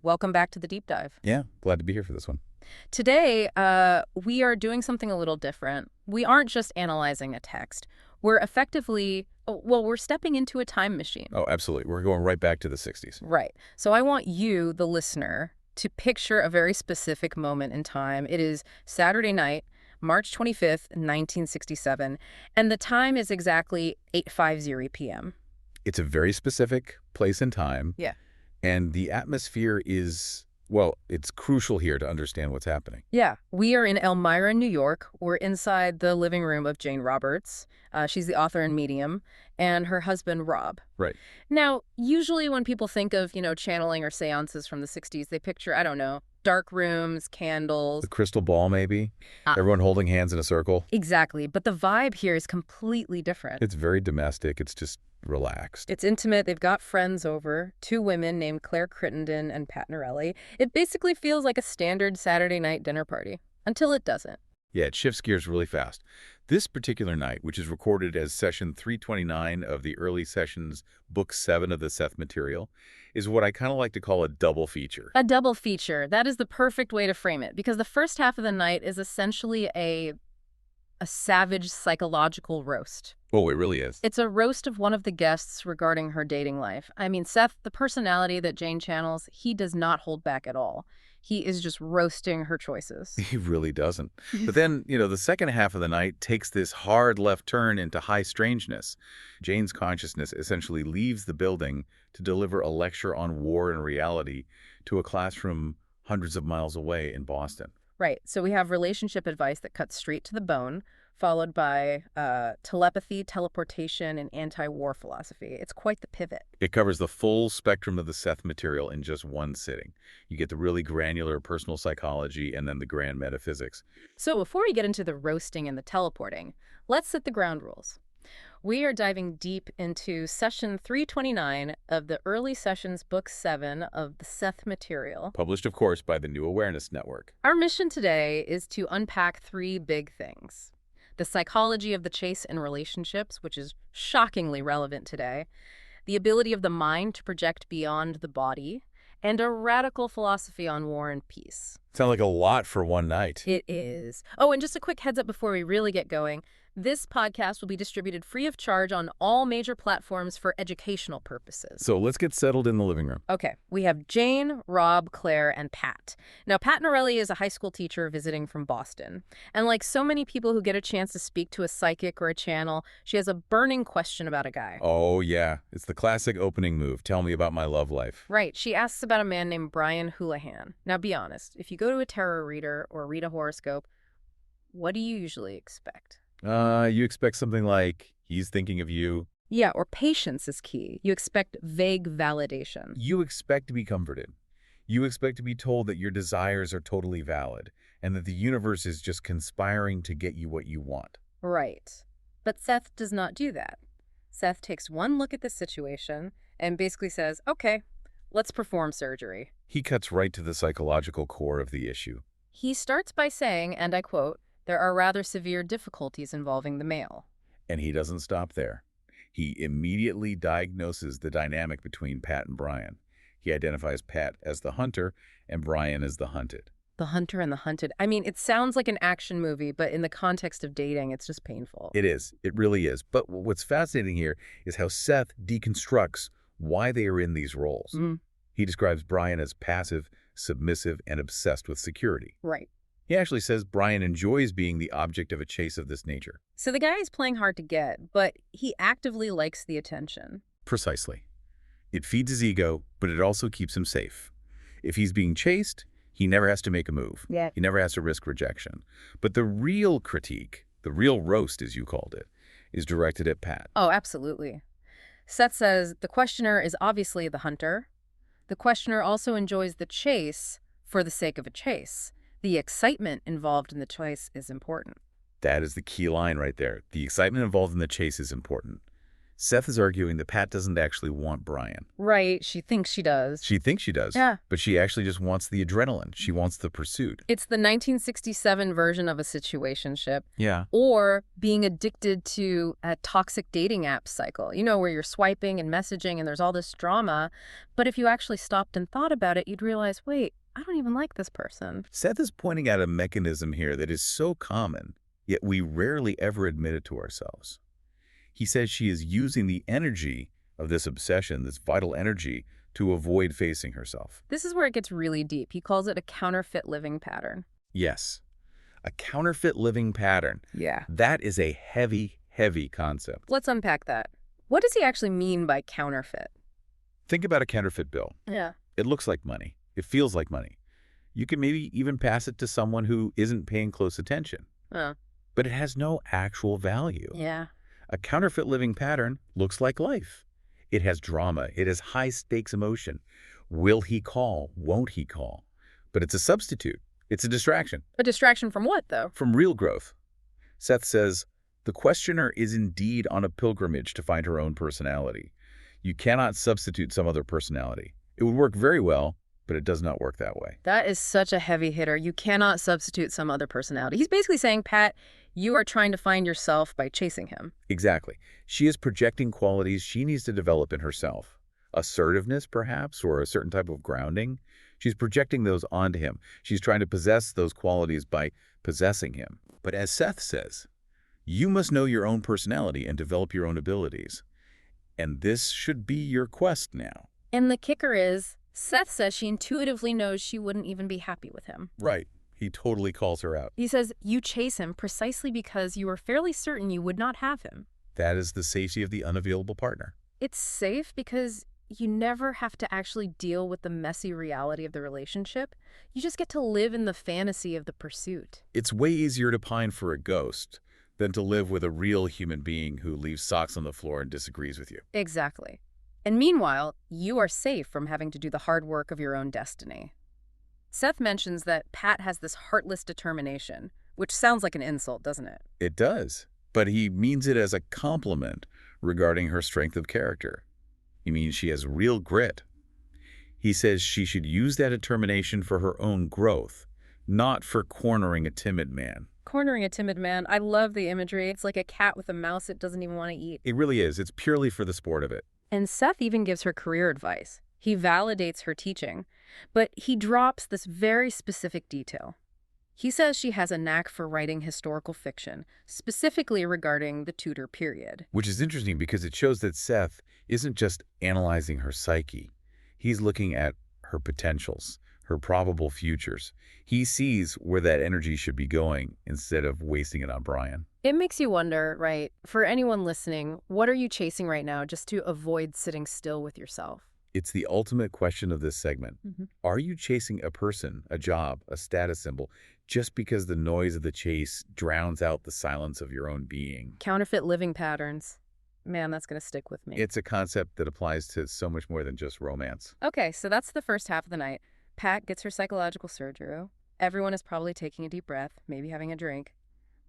Welcome back to the deep dive. Yeah, glad to be here for this one. Today, we are doing something a little different. We aren't just analyzing a text. We're effectively, we're stepping into a time machine. Oh, absolutely. We're going right back to the 60s. Right. So I want you, the listener, to picture a very specific moment in time. It is Saturday night, March 25th, 1967, and the time is exactly 8:50 p.m. It's a very specific place and time. Yeah. And the atmosphere is, well, it's crucial here to understand what's happening. Yeah, we are in Elmira, New York. We're inside the living room of Jane Roberts. She's the author and medium, and her husband, Rob. Right. Now, usually when people think of, channeling or seances from the 60s, they picture, I don't know, dark rooms, candles. The crystal ball, maybe. Ah. Everyone holding hands in a circle. Exactly, but the vibe here is completely different. It's very domestic. It's just relaxed. It's intimate. They've got friends over, two women named Claire Crittenden and Pat Norelli. It basically feels like a standard Saturday night dinner party, until it doesn't. Yeah, it shifts gears really fast. This particular night, which is recorded as session 329 of the early sessions, book 7 of the Seth Material, is what I kind of like to call a double feature. A double feature. That is the perfect way to frame it, because the first half of the night is essentially a savage psychological roast. Oh, it really is. It's a roast of one of the guests regarding her dating life. I mean, Seth, the personality that Jane channels, he does not hold back at all. He is just roasting her choices. He really doesn't. But then, the second half of the night takes this hard left turn into high strangeness. Jane's consciousness essentially leaves the building to deliver a lecture on war and reality to a classroom hundreds of miles away in Boston. Right. So we have relationship advice that cuts straight to the bone, followed by telepathy, teleportation, and anti-war philosophy. It's quite the pivot. It covers the full spectrum of the Seth Material in just one sitting. You get the really granular personal psychology and then the grand metaphysics. So before we get into the roasting and the teleporting, let's set the ground rules. We are diving deep into session 329 of the early sessions, book 7 of the Seth Material. Published, of course, by the New Awareness Network. Our mission today is to unpack 3 big things. The psychology of the chase in relationships, which is shockingly relevant today, the ability of the mind to project beyond the body, and a radical philosophy on war and peace. Sounds like a lot for one night. It is. Oh, and just a quick heads up before we really get going. This podcast will be distributed free of charge on all major platforms for educational purposes. So let's get settled in the living room. Okay, we have Jane, Rob, Claire, and Pat. Now, Pat Norelli is a high school teacher visiting from Boston. And like so many people who get a chance to speak to a psychic or a channel, she has a burning question about a guy. Oh, yeah. It's the classic opening move. Tell me about my love life. Right. She asks about a man named Brian Houlihan. Now, be honest. If you go to a tarot reader or read a horoscope, what do you usually expect? You expect something like, he's thinking of you. Yeah, or patience is key. You expect vague validation. You expect to be comforted. You expect to be told that your desires are totally valid and that the universe is just conspiring to get you what you want. Right. But Seth does not do that. Seth takes one look at the situation and basically says, okay, let's perform surgery. He cuts right to the psychological core of the issue. He starts by saying, and I quote, "There are rather severe difficulties involving the male." And he doesn't stop there. He immediately diagnoses the dynamic between Pat and Brian. He identifies Pat as the hunter and Brian as the hunted. The hunter and the hunted. I mean, it sounds like an action movie, but in the context of dating, it's just painful. It is. It really is. But what's fascinating here is how Seth deconstructs why they are in these roles. Mm. He describes Brian as passive, submissive, and obsessed with security. Right. He actually says Brian enjoys being the object of a chase of this nature. So the guy is playing hard to get, but he actively likes the attention. Precisely. It feeds his ego, but it also keeps him safe. If he's being chased, he never has to make a move. Yeah. He never has to risk rejection. But the real critique, the real roast, as you called it, is directed at Pat. Oh, absolutely. Seth says the questioner is obviously the hunter. The questioner also enjoys the chase for the sake of a chase. The excitement involved in the chase is important. That is the key line right there. The excitement involved in the chase is important. Seth is arguing that Pat doesn't actually want Brian. Right, she thinks she does. She thinks she does, Yeah. but she actually just wants the adrenaline. She wants the pursuit. It's the 1967 version of a situationship. Yeah. Or being addicted to a toxic dating app cycle, where you're swiping and messaging and there's all this drama. But if you actually stopped and thought about it, you'd realize, wait, I don't even like this person. Seth is pointing out a mechanism here that is so common, yet we rarely ever admit it to ourselves. He says she is using the energy of this obsession, this vital energy, to avoid facing herself. This is where it gets really deep. He calls it a counterfeit living pattern. Yes, a counterfeit living pattern. Yeah. That is a heavy, heavy concept. Let's unpack that. What does he actually mean by counterfeit? Think about a counterfeit bill. Yeah. It looks like money. It feels like money. You can maybe even pass it to someone who isn't paying close attention. Oh. But it has no actual value. Yeah. A counterfeit living pattern looks like life. It has drama. It has high-stakes emotion. Will he call? Won't he call? But it's a substitute. It's a distraction. A distraction from what, though? From real growth. Seth says, the questioner is indeed on a pilgrimage to find her own personality. You cannot substitute some other personality. It would work very well, but it does not work that way. That is such a heavy hitter. You cannot substitute some other personality. He's basically saying, Pat, you are trying to find yourself by chasing him. Exactly. She is projecting qualities she needs to develop in herself. Assertiveness, perhaps, or a certain type of grounding. She's projecting those onto him. She's trying to possess those qualities by possessing him. But as Seth says, you must know your own personality and develop your own abilities. And this should be your quest now. And the kicker is, Seth says she intuitively knows she wouldn't even be happy with him. Right. He totally calls her out. He says, you chase him precisely because you are fairly certain you would not have him. That is the safety of the unavailable partner. It's safe because you never have to actually deal with the messy reality of the relationship. You just get to live in the fantasy of the pursuit. It's way easier to pine for a ghost than to live with a real human being who leaves socks on the floor and disagrees with you. Exactly. And meanwhile, you are safe from having to do the hard work of your own destiny. Seth mentions that Pat has this heartless determination, which sounds like an insult, doesn't it? It does, but he means it as a compliment regarding her strength of character. He means she has real grit. He says she should use that determination for her own growth, not for cornering a timid man. Cornering a timid man, I love the imagery. It's like a cat with a mouse it doesn't even want to eat. It really is. It's purely for the sport of it. And Seth even gives her career advice. He validates her teaching, but he drops this very specific detail. He says she has a knack for writing historical fiction, specifically regarding the Tudor period. Which is interesting because it shows that Seth isn't just analyzing her psyche. He's looking at her potentials, her probable futures. He sees where that energy should be going instead of wasting it on Brian. It makes you wonder, right, for anyone listening, what are you chasing right now just to avoid sitting still with yourself? It's the ultimate question of this segment. Are you chasing a person, a job, a status symbol, just because the noise of the chase drowns out the silence of your own being? Counterfeit living patterns. Man, that's going to stick with me. It's a concept that applies to so much more than just romance. Okay, so that's the first half of the night. Pat gets her psychological surgery. Everyone is probably taking a deep breath, maybe having a drink.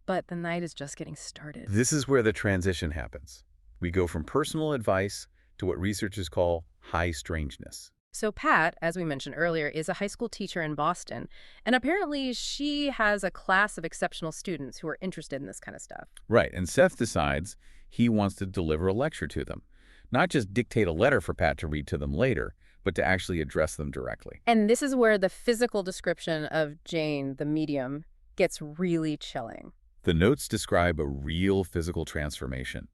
But the night is just getting started. This is where the transition happens. We go from personal advice to what researchers call high strangeness. So Pat, as we mentioned earlier, is a high school teacher in Boston, and apparently she has a class of exceptional students who are interested in this kind of stuff. Right, and Seth decides he wants to deliver a lecture to them. Not just dictate a letter for Pat to read to them later, but to actually address them directly. And this is where the physical description of Jane, the medium, gets really chilling. The notes describe a real physical transformation.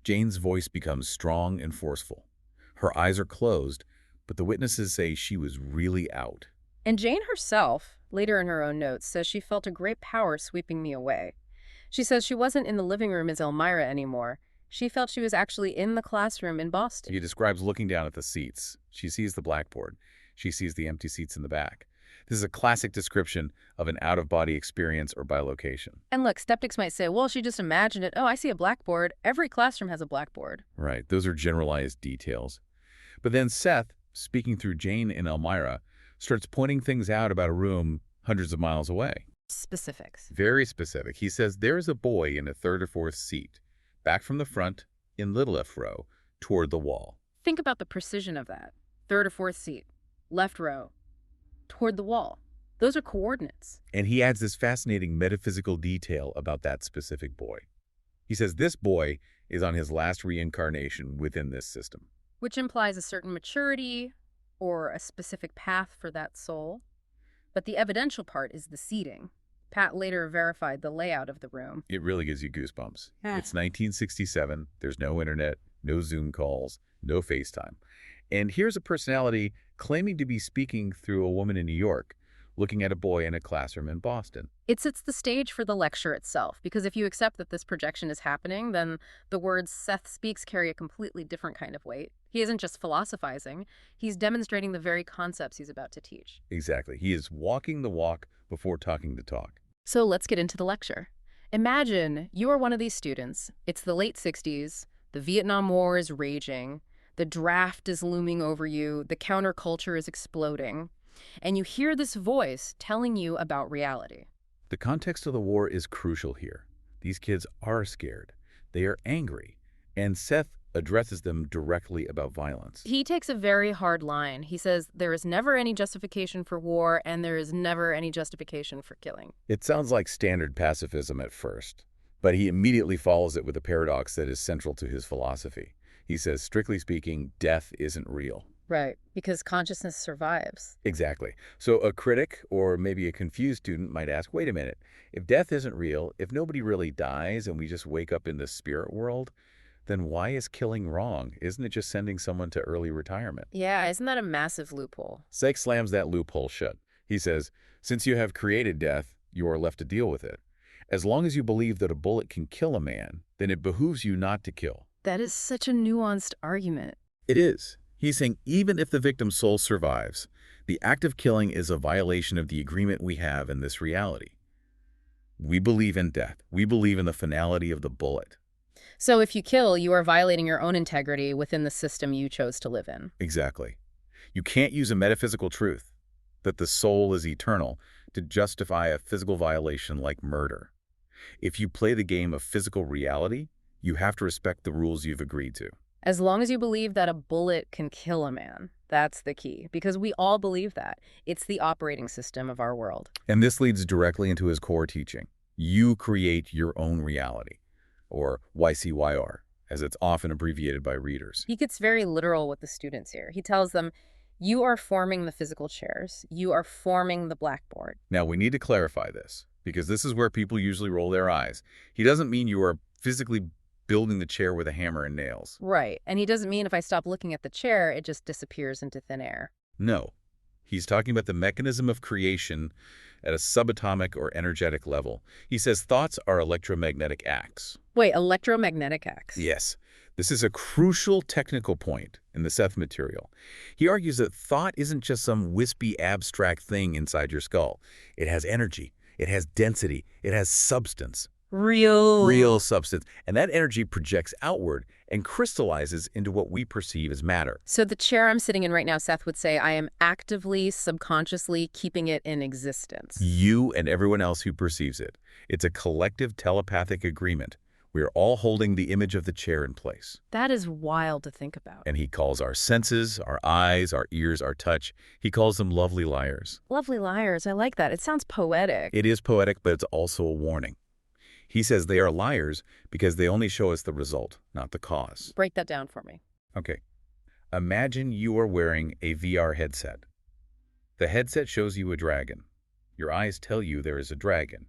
Jane's voice becomes strong and forceful. Her eyes are closed, but the witnesses say she was really out. And Jane herself, later in her own notes, says she felt a great power sweeping me away. She says she wasn't in the living room as Elmira anymore. She felt she was actually in the classroom in Boston. He describes looking down at the seats. She sees the blackboard. She sees the empty seats in the back. This is a classic description of an out-of-body experience or bilocation. And look, skeptics might say, well, she just imagined it. Oh, I see a blackboard. Every classroom has a blackboard. Right, those are generalized details. But then Seth, speaking through Jane and Elmira, starts pointing things out about a room hundreds of miles away. Specifics. Very specific. He says there's a boy in a third or fourth seat, back from the front, in the left row toward the wall. Think about the precision of that. Third or fourth seat, left row, toward the wall. Those are coordinates. And he adds this fascinating metaphysical detail about that specific boy. He says this boy is on his last reincarnation within this system. Which implies a certain maturity or a specific path for that soul. But the evidential part is the seating. Pat later verified the layout of the room. It really gives you goosebumps. It's 1967. There's no internet, no Zoom calls, no FaceTime. And here's a personality claiming to be speaking through a woman in New York, looking at a boy in a classroom in Boston. It sets the stage for the lecture itself, because if you accept that this projection is happening, then the words Seth speaks carry a completely different kind of weight. He isn't just philosophizing, he's demonstrating the very concepts he's about to teach. Exactly. He is walking the walk before talking the talk. So let's get into the lecture. Imagine you are one of these students. It's the late 60s, the Vietnam War is raging, the draft is looming over you, the counterculture is exploding, and you hear this voice telling you about reality. The context of the war is crucial here. These kids are scared. They are angry. And Seth addresses them directly about violence. He takes a very hard line. He says there is never any justification for war and there is never any justification for killing. It sounds like standard pacifism at first, but he immediately follows it with a paradox that is central to his philosophy. He says, strictly speaking, death isn't real. Right, because consciousness survives. Exactly. So a critic or maybe a confused student might ask, wait a minute, if death isn't real, if nobody really dies and we just wake up in the spirit world, then why is killing wrong? Isn't it just sending someone to early retirement? Yeah, isn't that a massive loophole? Seth slams that loophole shut. He says, since you have created death, you are left to deal with it. As long as you believe that a bullet can kill a man, then it behooves you not to kill. That is such a nuanced argument. It is. He's saying even if the victim's soul survives, the act of killing is a violation of the agreement we have in this reality. We believe in death. We believe in the finality of the bullet. So if you kill, you are violating your own integrity within the system you chose to live in. Exactly. You can't use a metaphysical truth, that the soul is eternal, to justify a physical violation like murder. If you play the game of physical reality, you have to respect the rules you've agreed to. As long as you believe that a bullet can kill a man, that's the key, because we all believe that. It's the operating system of our world. And this leads directly into his core teaching. You create your own reality, or YCYR, as it's often abbreviated by readers. He gets very literal with the students here. He tells them, you are forming the physical chairs. You are forming the blackboard. Now, we need to clarify this, because this is where people usually roll their eyes. He doesn't mean you are physically building the chair with a hammer and nails. Right. And he doesn't mean if I stop looking at the chair, it just disappears into thin air. No. He's talking about the mechanism of creation at a subatomic or energetic level. He says thoughts are electromagnetic acts. Wait, electromagnetic acts? Yes. This is a crucial technical point in the Seth Material. He argues that thought isn't just some wispy, abstract thing inside your skull. It has energy. It has density. It has substance. Real substance. And that energy projects outward and crystallizes into what we perceive as matter. So the chair I'm sitting in right now, Seth would say, I am actively, subconsciously keeping it in existence. You and everyone else who perceives it. It's a collective telepathic agreement. We are all holding the image of the chair in place. That is wild to think about. And he calls our senses, our eyes, our ears, our touch, he calls them lovely liars. Lovely liars. I like that. It sounds poetic. It is poetic, but it's also a warning. He says they are liars because they only show us the result, not the cause. Break that down for me. Okay. Imagine you are wearing a VR headset. The headset shows you a dragon. Your eyes tell you there is a dragon.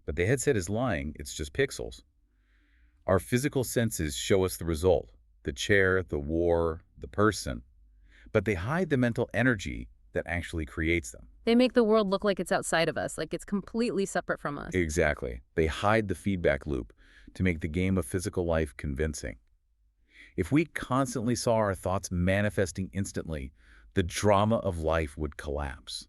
But the headset is lying, it's just pixels. Our physical senses show us the result, the chair, the war, the person. But they hide the mental energy that actually creates them. They make the world look like it's outside of us, like it's completely separate from us. Exactly. They hide the feedback loop to make the game of physical life convincing. If we constantly saw our thoughts manifesting instantly, the drama of life would collapse.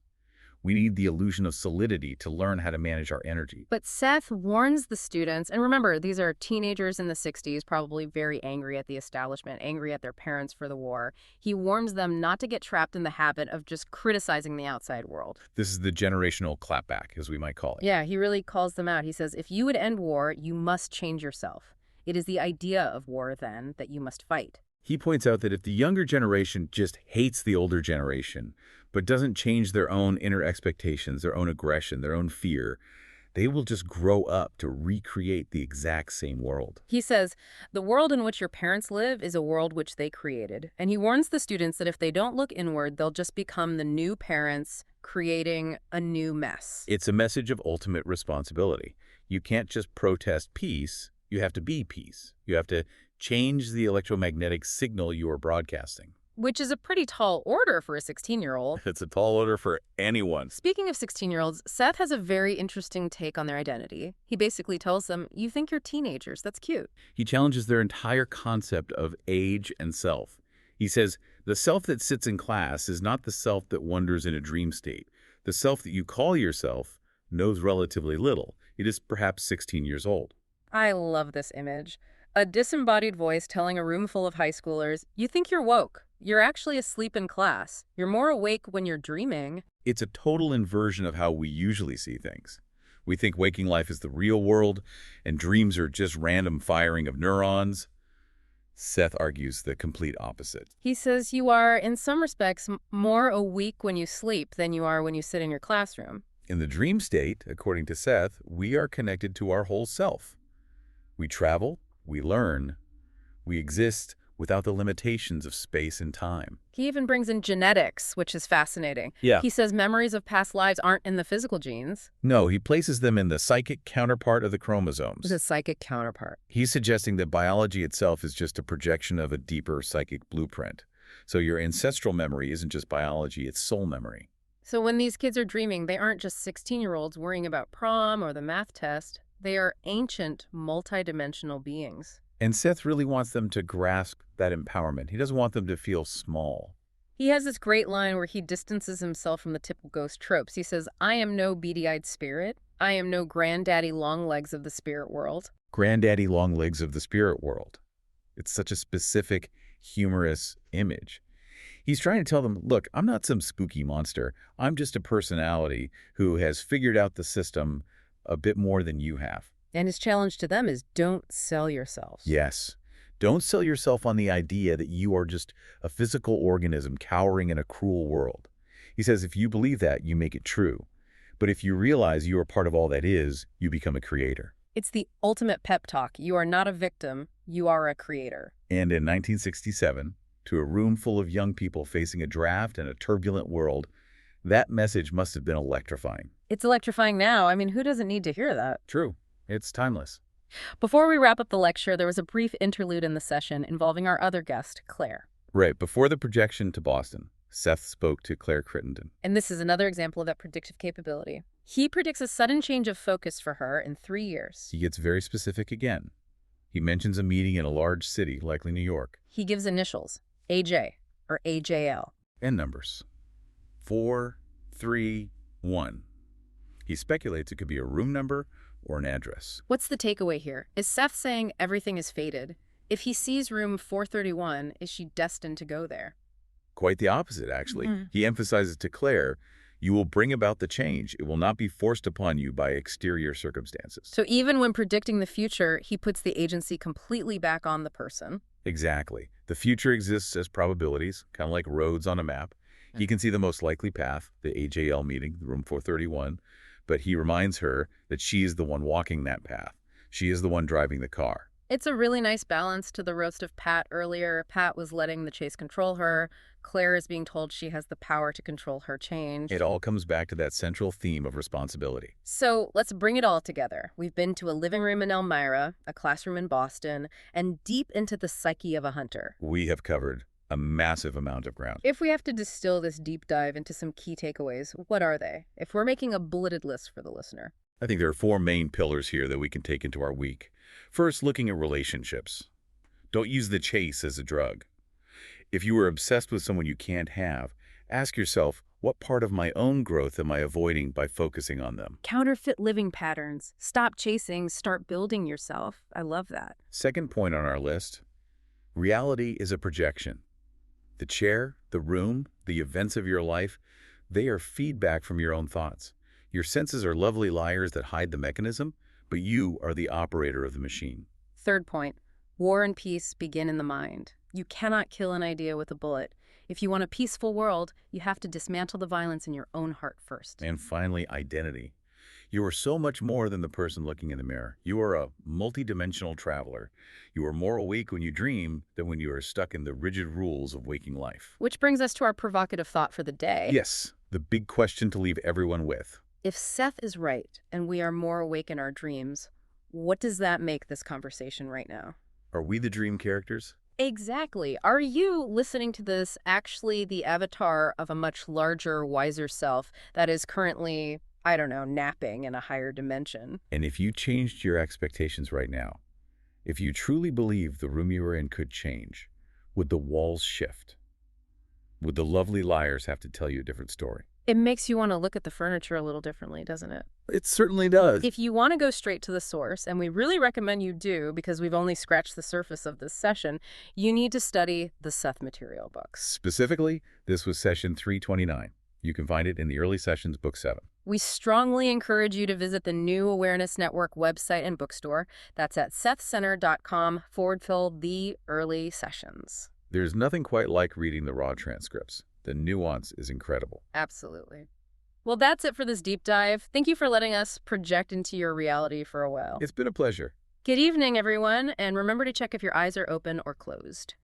We need the illusion of solidity to learn how to manage our energy. But Seth warns the students, and remember, these are teenagers in the 60s, probably very angry at the establishment, angry at their parents for the war. He warns them not to get trapped in the habit of just criticizing the outside world. This is the generational clapback, as we might call it. Yeah, he really calls them out. He says, if you would end war, you must change yourself. It is the idea of war, then, that you must fight. He points out that if the younger generation just hates the older generation, but doesn't change their own inner expectations, their own aggression, their own fear, they will just grow up to recreate the exact same world. He says, the world in which your parents live is a world which they created. And he warns the students that if they don't look inward, they'll just become the new parents creating a new mess. It's a message of ultimate responsibility. You can't just protest peace, you have to be peace. You have to change the electromagnetic signal you are broadcasting. Which is a pretty tall order for a 16-year-old. It's a tall order for anyone. Speaking of 16-year-olds, Seth has a very interesting take on their identity. He basically tells them, you think you're teenagers, that's cute. He challenges their entire concept of age and self. He says, the self that sits in class is not the self that wanders in a dream state. The self that you call yourself knows relatively little. It is perhaps 16 years old. I love this image. A disembodied voice telling a room full of high schoolers, you think you're woke. You're actually asleep in class. You're more awake when you're dreaming. It's a total inversion of how we usually see things. We think waking life is the real world, and dreams are just random firing of neurons. Seth argues the complete opposite. He says you are, in some respects, more awake when you sleep than you are when you sit in your classroom. In the dream state, according to Seth, we are connected to our whole self. We travel, we learn, we exist without the limitations of space and time. He even brings in genetics, which is fascinating. Yeah. He says memories of past lives aren't in the physical genes. No, he places them in the psychic counterpart of the chromosomes. The psychic counterpart. He's suggesting that biology itself is just a projection of a deeper psychic blueprint. So your ancestral memory isn't just biology, it's soul memory. So when these kids are dreaming, they aren't just 16-year-olds worrying about prom or the math test. They are ancient, multidimensional beings. And Seth really wants them to grasp that empowerment. He doesn't want them to feel small. He has this great line where he distances himself from the typical ghost tropes. He says, I am no beady-eyed spirit. I am no granddaddy long legs of the spirit world. Granddaddy long legs of the spirit world. It's such a specific, humorous image. He's trying to tell them, look, I'm not some spooky monster. I'm just a personality who has figured out the system a bit more than you have. And his challenge to them is don't sell yourselves. Yes. Don't sell yourself on the idea that you are just a physical organism cowering in a cruel world. He says if you believe that, you make it true. But if you realize you are part of all that is, you become a creator. It's the ultimate pep talk. You are not a victim. You are a creator. And in 1967, to a room full of young people facing a draft and a turbulent world, that message must have been electrifying. It's electrifying now. I mean, who doesn't need to hear that? True. It's timeless. Before we wrap up the lecture, there was a brief interlude in the session involving our other guest, Claire. Right. Before the projection to Boston, Seth spoke to Claire Crittenden. And this is another example of that predictive capability. He predicts a sudden change of focus for her in 3 years. He gets very specific again. He mentions a meeting in a large city, likely New York. He gives initials, AJ or AJL. And numbers. 4, 3, 1. He speculates it could be a room number or an address. What's the takeaway here? Is Seth saying everything is fated? If he sees room 431, is she destined to go there? Quite the opposite, actually. He emphasizes to Claire, you will bring about the change. It will not be forced upon you by exterior circumstances. So even when predicting the future, he puts the agency completely back on the person. Exactly. The future exists as probabilities, kind of like roads on a map. He can see the most likely path, the AJL meeting, room 431, but he reminds her that she is the one walking that path. She is the one driving the car. It's a really nice balance to the roast of Pat earlier. Pat was letting the chase control her. Claire is being told she has the power to control her change. It all comes back to that central theme of responsibility. So let's bring it all together. We've been to a living room in Elmira, a classroom in Boston, and deep into the psyche of a hunter. We have covered a massive amount of ground. If we have to distill this deep dive into some key takeaways, what are they? If we're making a bulleted list for the listener. I think there are 4 main pillars here that we can take into our week. First, looking at relationships. Don't use the chase as a drug. If you are obsessed with someone you can't have, ask yourself, what part of my own growth am I avoiding by focusing on them? Counterfeit living patterns. Stop chasing, start building yourself. I love that. Second point on our list, reality is a projection. The chair, the room, the events of your life, they are feedback from your own thoughts. Your senses are lovely liars that hide the mechanism, but you are the operator of the machine. Third point, war and peace begin in the mind. You cannot kill an idea with a bullet. If you want a peaceful world, you have to dismantle the violence in your own heart first. And finally, identity. You are so much more than the person looking in the mirror. You are a multidimensional traveler. You are more awake when you dream than when you are stuck in the rigid rules of waking life. Which brings us to our provocative thought for the day. Yes, the big question to leave everyone with. If Seth is right and we are more awake in our dreams, what does that make this conversation right now? Are we the dream characters? Exactly. Are you, listening to this, actually the avatar of a much larger, wiser self that is currently, I don't know, napping in a higher dimension? And if you changed your expectations right now, if you truly believe the room you were in could change, would the walls shift? Would the lovely liars have to tell you a different story? It makes you want to look at the furniture a little differently, doesn't it? It certainly does. If you want to go straight to the source, and we really recommend you do because we've only scratched the surface of this session, you need to study the Seth Material books. Specifically, this was session 329. You can find it in the early sessions, book 7. We strongly encourage you to visit the New Awareness Network website and bookstore. That's at sethcenter.com/the early sessions. There's nothing quite like reading the raw transcripts. The nuance is incredible. Absolutely. Well, that's it for this deep dive. Thank you for letting us project into your reality for a while. It's been a pleasure. Good evening, everyone, and remember to check if your eyes are open or closed.